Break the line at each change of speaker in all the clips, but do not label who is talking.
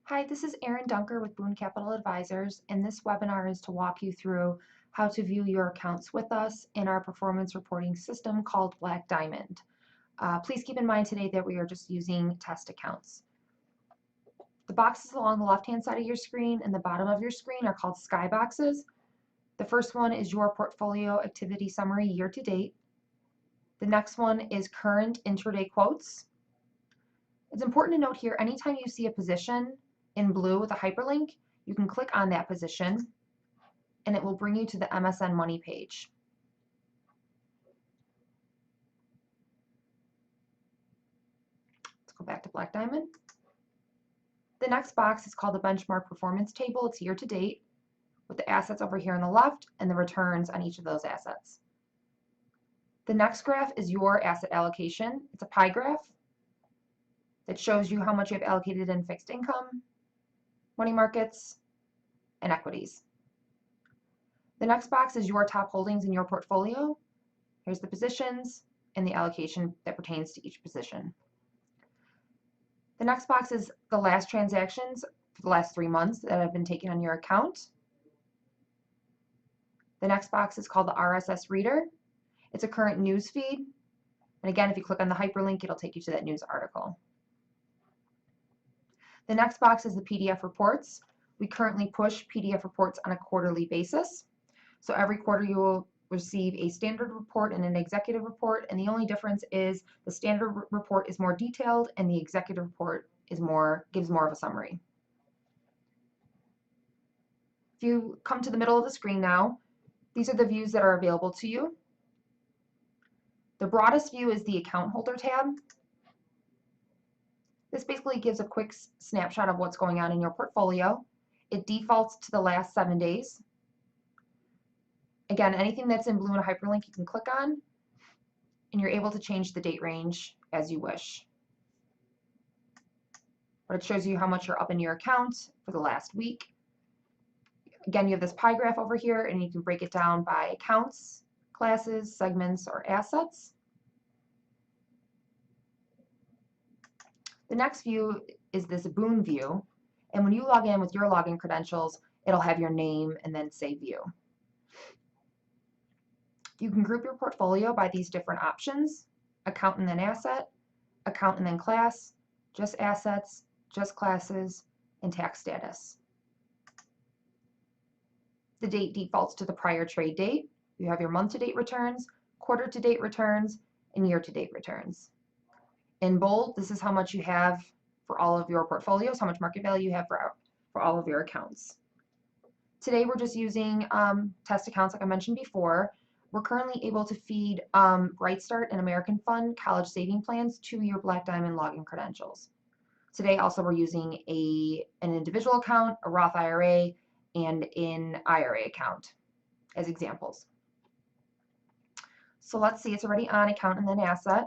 Hi, this is Erin Dunker with Boone Capital Advisors, and this webinar is to walk you through how to view your accounts with us in our performance reporting system called Black Diamond. Please keep in mind today that we are just using test accounts. The boxes along the left-hand side of your screen and the bottom of your screen are called sky boxes. The first one is your portfolio activity summary year to date. The next one is current intraday quotes. It's important to note here, anytime you see a position in blue with a hyperlink, you can click on that position and it will bring you to the MSN Money page. Let's go back to Black Diamond. The next box is called the benchmark performance table. It's year to date with the assets over here on the left and the returns on each of those assets. The next graph is your asset allocation. It's a pie graph that shows you how much you have allocated in fixed income, money markets, and equities. The next box is your top holdings in your portfolio. Here's the positions and the allocation that pertains to each position. The next box is the last transactions for the last 3 months that have been taken on your account. The next box is called the RSS Reader. It's a current news feed. And again, if you click on the hyperlink, it'll take you to that news article. The next box is the PDF reports. We currently push PDF reports on a quarterly basis. So every quarter you will receive a standard report and an executive report, and the only difference is the standard report is more detailed and the executive report is gives more of a summary. If you come to the middle of the screen now, these are the views that are available to you. The broadest view is the account holder tab. This basically gives a quick snapshot of what's going on in your portfolio. It defaults to the last 7 days. Again, anything that's in blue and a hyperlink you can click on, and you're able to change the date range as you wish. But it shows you how much you're up in your account for the last week. Again, you have this pie graph over here, and you can break it down by accounts, classes, segments, or assets. The next view is this Boone view, and when you log in with your login credentials, it'll have your name and then say view. You can group your portfolio by these different options: account and then asset, account and then class, just assets, just classes, and tax status. The date defaults to the prior trade date. You have your month-to-date returns, quarter-to-date returns, and year-to-date returns. In bold, this is how much you have for all of your portfolios, how much market value you have for all of your accounts. Today we're just using test accounts like I mentioned before. We're currently able to feed BrightStart and American Fund college saving plans to your Black Diamond login credentials. Today also we're using an individual account, a Roth IRA, and an IRA account as examples. So let's see, it's already on account and then asset.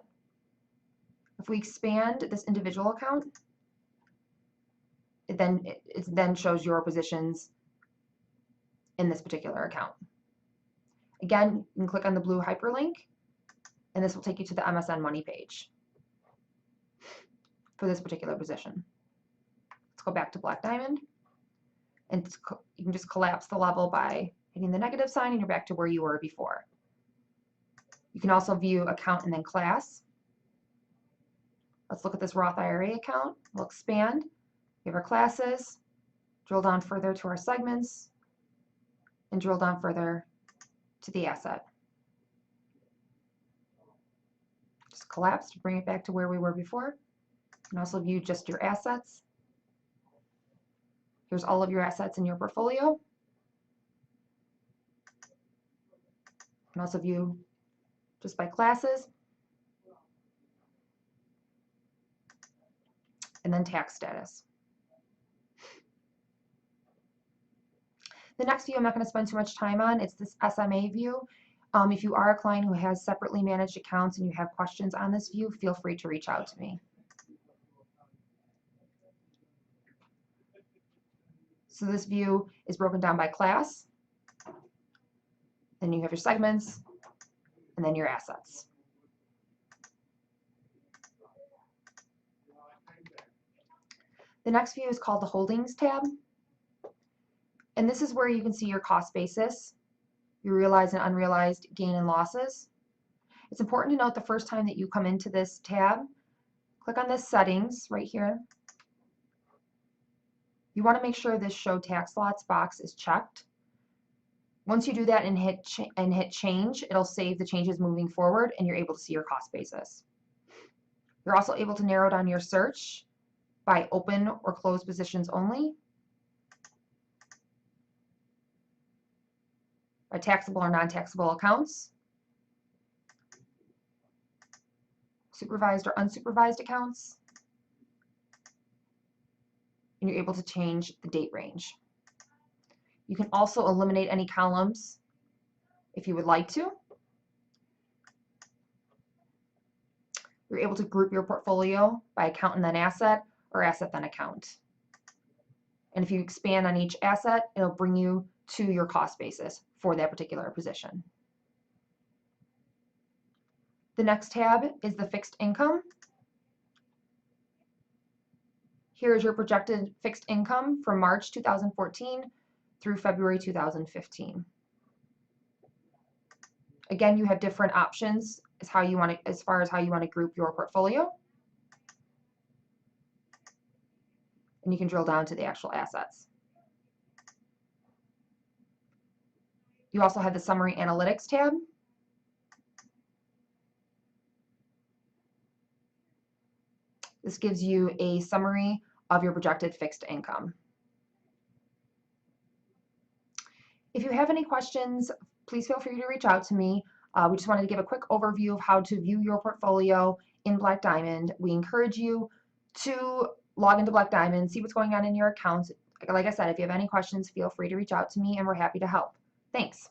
If we expand this individual account, it then shows your positions in this particular account. Again, you can click on the blue hyperlink, and this will take you to the MSN Money page for this particular position. Let's go back to Black Diamond, and you can just collapse the level by hitting the negative sign, and you're back to where you were before. You can also view account and then class. Let's look at this Roth IRA account. We'll expand. We have our classes, drill down further to our segments, and drill down further to the asset. Just collapse to bring it back to where we were before. You can also view just your assets. Here's all of your assets in your portfolio. You can also view just by classes, and then tax status. The next view I'm not going to spend too much time on. It's this SMA view. If you are a client who has separately managed accounts and you have questions on this view, feel free to reach out to me. So this view is broken down by class. Then you have your segments, and then your assets. The next view is called the Holdings tab. And this is where you can see your cost basis, your realized and unrealized gain and losses. It's important to note the first time that you come into this tab, click on this settings right here. You want to make sure this show tax lots box is checked. Once you do that and hit change, it'll save the changes moving forward and you're able to see your cost basis. You're also able to narrow down your search by open or closed positions only, by taxable or non-taxable accounts, supervised or unsupervised accounts, and you're able to change the date range. You can also eliminate any columns if you would like to. You're able to group your portfolio by account and then asset, or asset then account. And if you expand on each asset, it'll bring you to your cost basis for that particular position. The next tab is the fixed income. Here is your projected fixed income from March 2014 through February 2015. Again, you have different options as far as how you want to group your portfolio. And you can drill down to the actual assets. You also have the Summary Analytics tab. This gives you a summary of your projected fixed income. If you have any questions, please feel free to reach out to me. We just wanted to give a quick overview of how to view your portfolio in Black Diamond. We encourage you to log into Black Diamond, see what's going on in your accounts. Like I said, if you have any questions, feel free to reach out to me and we're happy to help. Thanks.